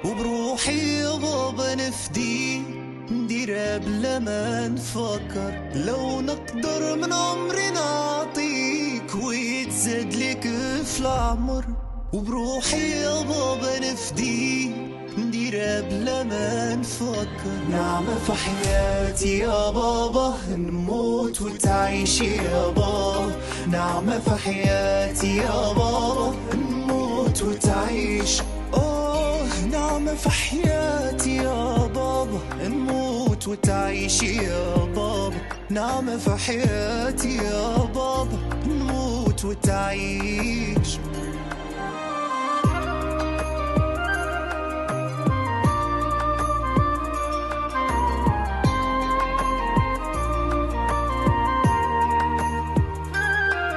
وبروحي يا بابا نفدي نديرها بلا ما نفكر. لو نقدر من عمري نعطيك ويتزاد لك في العمر. وبروحي يا بابا نفدي نديرها بلا ما نفكر. نعمة في حياتي يا بابا نموت وتعيش يا بابا. نعمة في حياتي يا بابا نموت وتعيش. نعمة في حياتي يا بابا نموت وتعيش يا بابا. نعمة في حياتي يا بابا نموت وتعيش.